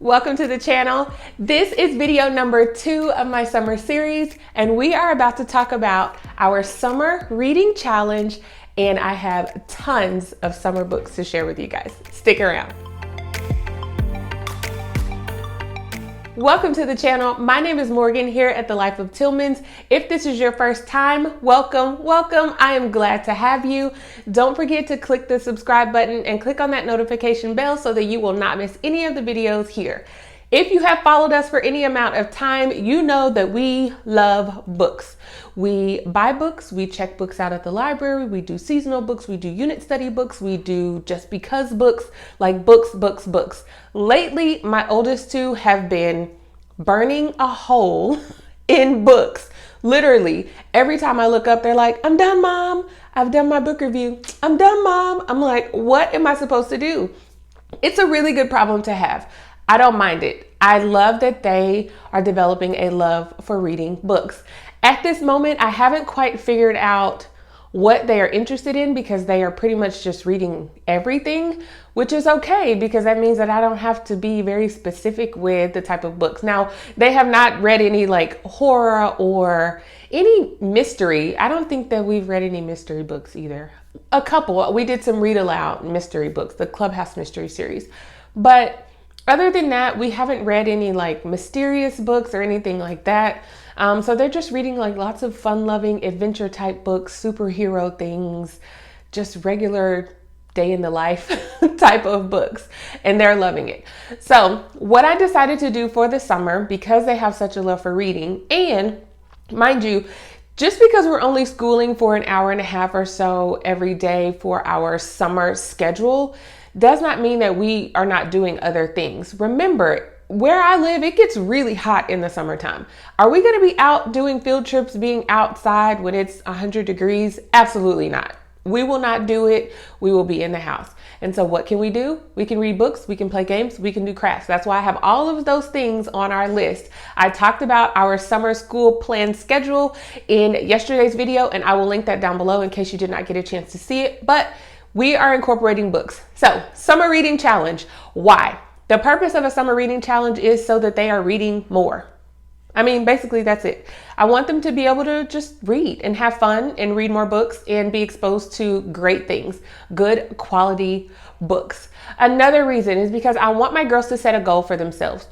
Welcome to the channel. This is video number 2 of my summer series, and we are about to talk about our summer reading challenge, and I have tons of summer books to share with you guys. Stick around. Welcome to the channel. My name is Morgan here at The Life of Tillmans. If this is your first time, welcome. I am glad to have you. Don't forget to click the subscribe button and click on that notification bell so that you will not miss any of the videos here. If you have followed us for any amount of time, you know that we love books. We buy books, we check books out at the library, we do seasonal books, we do unit study books, we do just because books, like books. Lately, my oldest two have been burning a hole in books. Literally, every time I look up, they're like, "I'm done, Mom. I've done my book review. I'm done, Mom." I'm like, what am I supposed to do? It's a really good problem to have. I don't mind it. I love that they are developing a love for reading books. At this moment, I haven't quite figured out what they are interested in because they are pretty much just reading everything, which is okay because that means that I don't have to be very specific with the type of books. Now, they have not read any like horror or any mystery. I don't think that we've read any mystery books either. A couple. We did some read aloud mystery books, the Clubhouse Mystery series. But other than that, we haven't read any like mysterious books or anything like that. So they're just reading like lots of fun-loving adventure type books, superhero things, just regular day in the life type of books, and they're loving it. So what I decided to do for the summer, because they have such a love for reading, and mind you, just because we're only schooling for an hour and a half or so every day for our summer schedule, does not mean that we are not doing other things. Remember, where I live, it gets really hot in the summertime. Are we going to be out doing field trips, being outside when it's 100 degrees? Absolutely not. We will not do it. We will be in the house. And so what can we do? We can read books, we can play games, we can do crafts. That's why I have all of those things on our list. I talked about our summer school plan schedule in yesterday's video, and I will link that down below in case you did not get a chance to see it. But we are incorporating books. So, summer reading challenge. Why? The purpose of a summer reading challenge is so that they are reading more. I mean, basically that's it. I want them to be able to just read and have fun and read more books and be exposed to great things, good quality books. Another reason is because I want my girls to set a goal for themselves.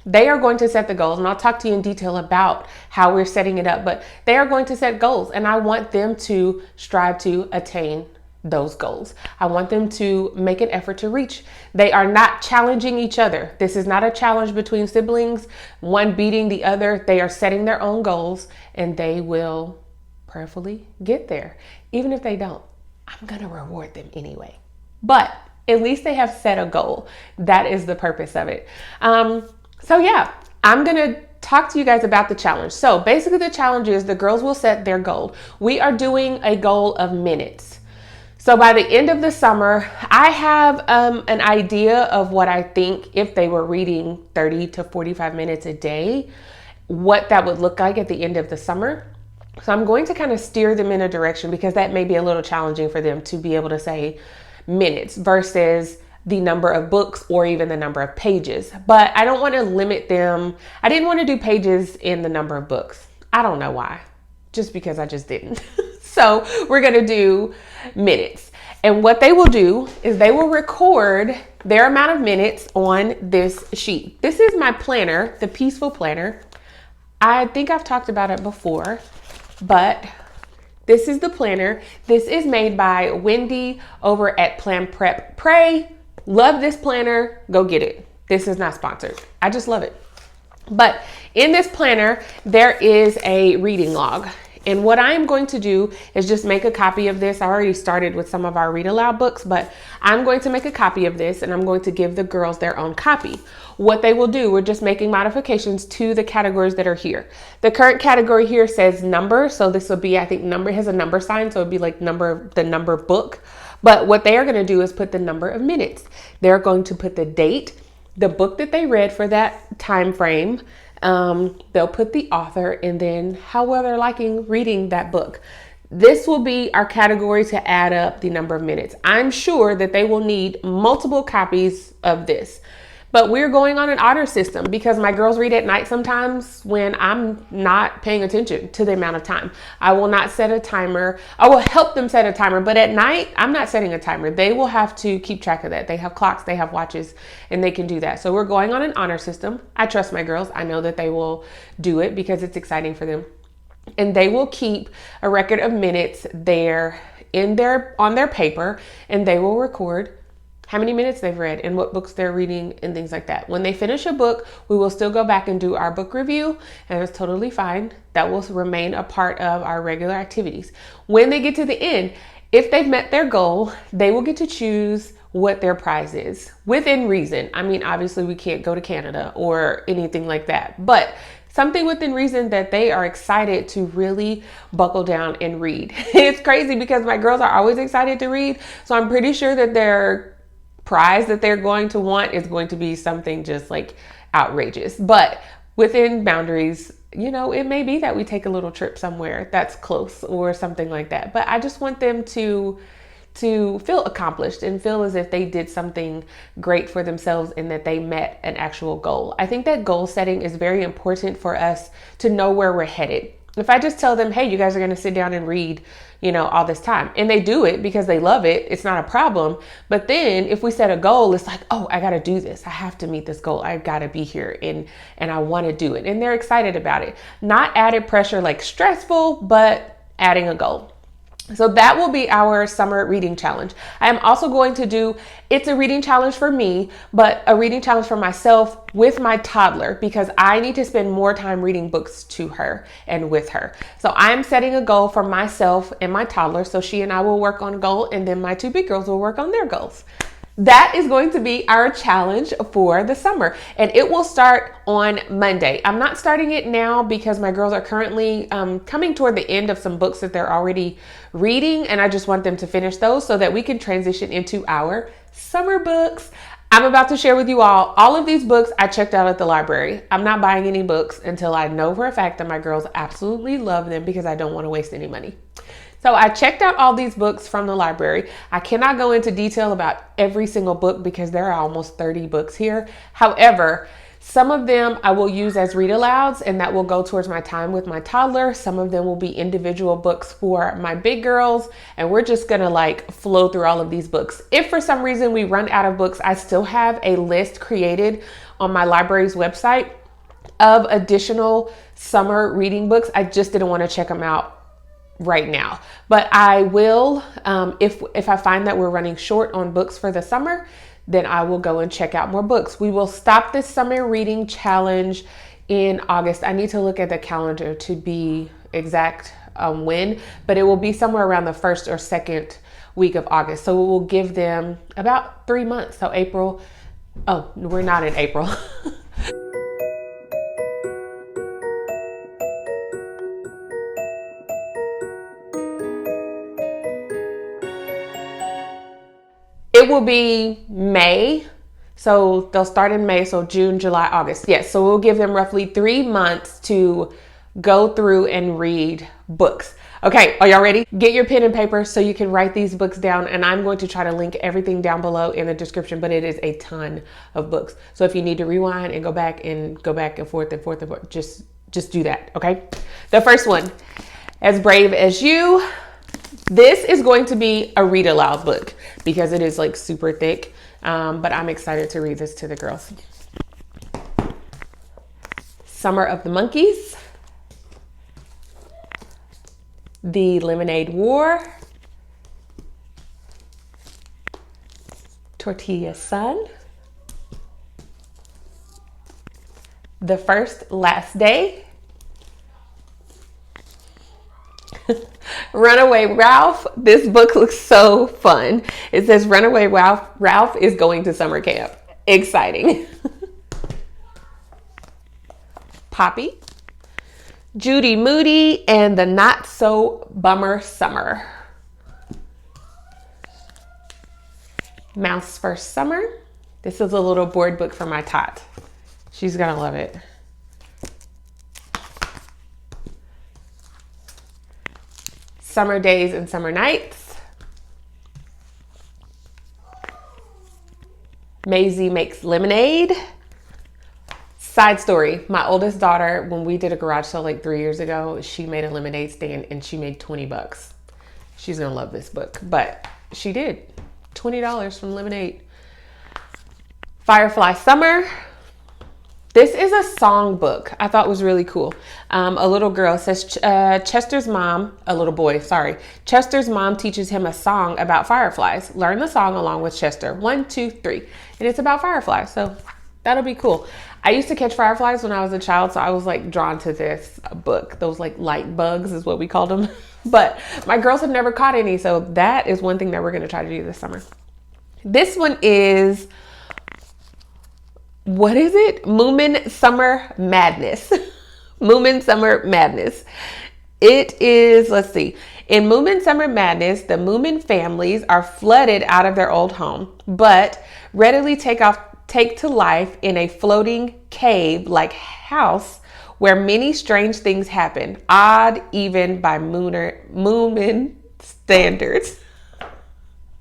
They are going to set the goals, and I'll talk to you in detail about how we're setting it up, but they are going to set goals, and I want them to strive to attain those goals. I want them to make an effort to reach. They are not challenging each other. This is not a challenge between siblings, one beating the other. They are setting their own goals, and they will prayerfully get there. Even if they don't, I'm going to reward them anyway. But at least they have set a goal. That is the purpose of it. So yeah, I'm going to talk to you guys about the challenge. So basically the challenge is the girls will set their goal. We are doing a goal of minutes. So by the end of the summer, I have an idea of what I think if they were reading 30 to 45 minutes a day, what that would look like at the end of the summer. So I'm going to kind of steer them in a direction because that may be a little challenging for them to be able to say minutes versus the number of books or even the number of pages. But I don't want to limit them. I didn't want to do pages in the number of books. I don't know why, just because I just didn't. So we're going to do minutes. And what they will do is they will record their amount of minutes on this sheet. This is my planner, the Peaceful Planner. I think I've talked about it before, but this is the planner. This is made by Wendy over at Plan Prep Pray. Love this planner. Go get it. This is not sponsored. I just love it. But in this planner, there is a reading log. And what I'm going to do is just make a copy of this. I already started with some of our read aloud books, but I'm going to make a copy of this and I'm going to give the girls their own copy. What they will do, we're just making modifications to the categories that are here. The current category here says number. So this will be, I think number has a number sign. So it'd be like the number book. But what they are going to do is put the number of minutes. They're going to put the date, the book that they read for that time frame. They'll put the author and then how well they're liking reading that book. This will be our category to add up the number of minutes. I'm sure that they will need multiple copies of this But we're going on an honor system because my girls read at night sometimes when I'm not paying attention to the amount of time. I will not set a timer. I will help them set a timer, but at night, I'm not setting a timer. They will have to keep track of that. They have clocks, they have watches, and they can do that. So we're going on an honor system. I trust my girls. I know that they will do it because it's exciting for them. And they will keep a record of minutes there on their paper, and they will record how many minutes they've read and what books they're reading and things like that. When they finish a book, we will still go back and do our book review, and it's totally fine. That will remain a part of our regular activities. When they get to the end, if they've met their goal, they will get to choose what their prize is within reason. I mean, obviously we can't go to Canada or anything like that, but something within reason that they are excited to really buckle down and read. It's crazy because my girls are always excited to read. So I'm pretty sure that their prize that they're going to want is going to be something just like outrageous, but within boundaries. You know, it may be that we take a little trip somewhere that's close or something like that, but I just want them to feel accomplished and feel as if they did something great for themselves and that they met an actual goal. I think that goal setting is very important for us to know where we're headed. If I just tell them, hey, you guys are going to sit down and read, all this time, and they do it because they love it, it's not a problem. But then if we set a goal, it's like, oh, I got to do this. I have to meet this goal. I've got to be here and I want to do it. And they're excited about it. Not added pressure, like stressful, but adding a goal. So that will be our summer reading challenge. I am also going to do, it's a reading challenge for me, but a reading challenge for myself with my toddler because I need to spend more time reading books to her and with her. So I'm setting a goal for myself and my toddler. So she and I will work on a goal, and then my two big girls will work on their goals. That is going to be our challenge for the summer, and it will start on Monday. I'm not starting it now because my girls are currently coming toward the end of some books that they're already reading, and I just want them to finish those so that we can transition into our summer books. I'm about to share with you all of these books I checked out at the library. I'm not buying any books until I know for a fact that my girls absolutely love them because I don't want to waste any money. So I checked out all these books from the library. I cannot go into detail about every single book because there are almost 30 books here. However, some of them I will use as read alouds, and that will go towards my time with my toddler. Some of them will be individual books for my big girls, and we're just gonna flow through all of these books. If for some reason we run out of books, I still have a list created on my library's website of additional summer reading books. I just didn't want to check them out right now, but I will, if I find that we're running short on books for the summer, then I will go and check out more books. We will stop this summer reading challenge in August. I need to look at the calendar to be exact when, but it will be somewhere around the first or second week of August. So we will give them about 3 months. So April, oh, we're not in April. It will be May. So they'll start in May. So June, July, August. Yes. So we'll give them roughly 3 months to go through and read books. Okay. Are y'all ready? Get your pen and paper so you can write these books down. And I'm going to try to link everything down below in the description, but it is a ton of books. So if you need to rewind and go back and forth and forth, just do that. Okay. The first one, As Brave as You. This is going to be a read aloud book because it is super thick, but I'm excited to read this to the girls. Summer of the Monkeys, The Lemonade War, Tortilla Sun, The First Last Day, Runaway Ralph. This book looks so fun. It says Runaway Ralph is going to summer camp. Exciting. Poppy, Judy Moody, and the Not So Bummer Summer. Mouse First Summer. This is a little board book for my tot. She's gonna love it. Summer Days and Summer Nights. Maisie Makes Lemonade. Side story, my oldest daughter, when we did a garage sale like 3 years ago, she made a lemonade stand and she made $20. She's gonna love this book, but she did. $20 from lemonade. Firefly Summer. This is a song book. I thought was really cool. A little girl says Chester's mom, a little boy, sorry. Chester's mom teaches him a song about fireflies. Learn the song along with Chester. 1, 2, 3. And it's about fireflies, so that'll be cool. I used to catch fireflies when I was a child, so I was like drawn to this book. Those like light bugs is what we called them. But my girls have never caught any, so that is one thing that we're gonna try to do this summer. This one is, what is it? Moomin Summer Madness. Moomin Summer Madness. It is, let's see. In Moomin Summer Madness, the Moomin families are flooded out of their old home, but readily take to life in a floating cave-like house where many strange things happen, odd even by Moomin standards.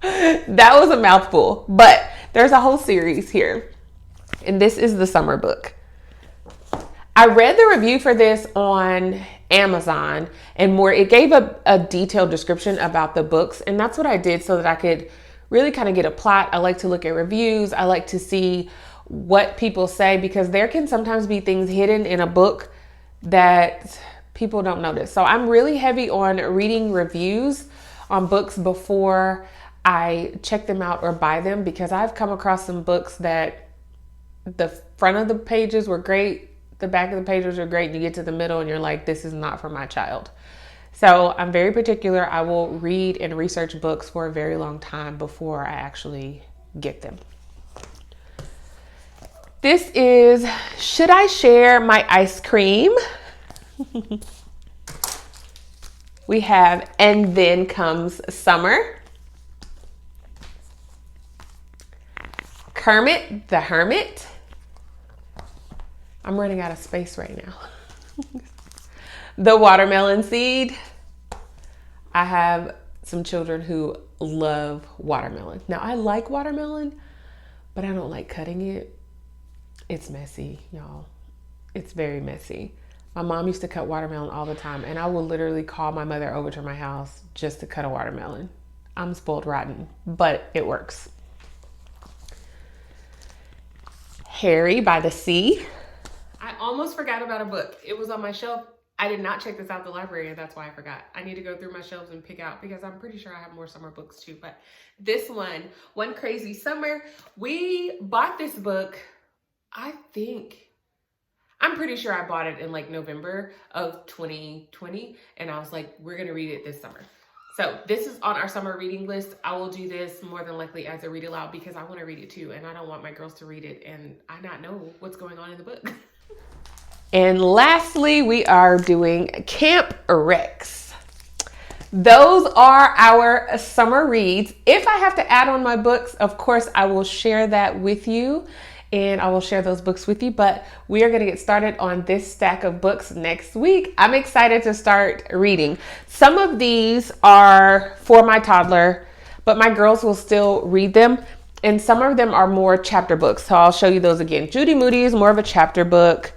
That was a mouthful, but there's a whole series here. And this is the summer book. I read the review for this on Amazon and more. It gave a detailed description about the books, and that's what I did so that I could really kind of get a plot. I like to look at reviews. I like to see what people say, because there can sometimes be things hidden in a book that people don't notice. So I'm really heavy on reading reviews on books before I check them out or buy them, because I've come across some books that the front of the pages were great, the back of the pages are great, and you get to the middle and you're like, this is not for my child. So I'm very particular. I will read and research books for a very long time before I actually get them. This is, should I share my ice cream? We have, and then comes summer. Kermit the Hermit. I'm running out of space right now. The Watermelon Seed. I have some children who love watermelon. Now, I like watermelon, but I don't like cutting it. It's messy, y'all. It's very messy. My mom used to cut watermelon all the time, and I will literally call my mother over to my house just to cut a watermelon. I'm spoiled rotten, but it works. Harry by the Sea. I almost forgot about a book. It was on my shelf. I did not check this out at the library, and that's why I forgot. I need to go through my shelves and pick out, because I'm pretty sure I have more summer books too. But this One Crazy Summer, we bought this book, I'm pretty sure I bought it in like November of 2020, and I was like, we're gonna read it this summer. So this is on our summer reading list. I will do this more than likely as a read aloud, because I want to read it too, and I don't want my girls to read it and I not know what's going on in the book. And lastly, we are doing Camp Rex. Those are our summer reads. If I have to add on my books, of course, I will share that with you, and I will share those books with you, but we are gonna get started on this stack of books next week. I'm excited to start reading. Some of these are for my toddler, but my girls will still read them, and some of them are more chapter books, so I'll show you those again. Judy Moody is more of a chapter book.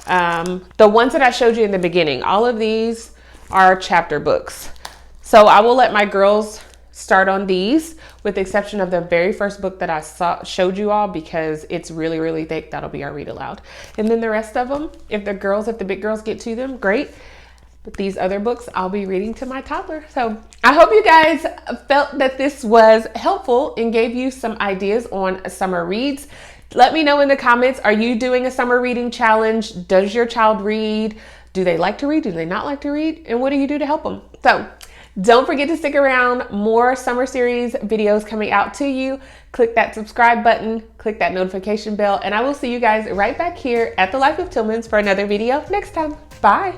The ones that I showed you in the beginning, all of these are chapter books. So I will let my girls start on these, with the exception of the very first book that I showed you all, because it's really, really thick. That'll be our read aloud. And then the rest of them, if the big girls get to them, great. But these other books I'll be reading to my toddler. So I hope you guys felt that this was helpful and gave you some ideas on summer reads. Let me know in the comments, are you doing a summer reading challenge? Does your child read? Do they like to read? Do they not like to read? And what do you do to help them? So don't forget to stick around. More summer series videos coming out to you. Click that subscribe button, click that notification bell, and I will see you guys right back here at the Life of Tillmans for another video next time. Bye.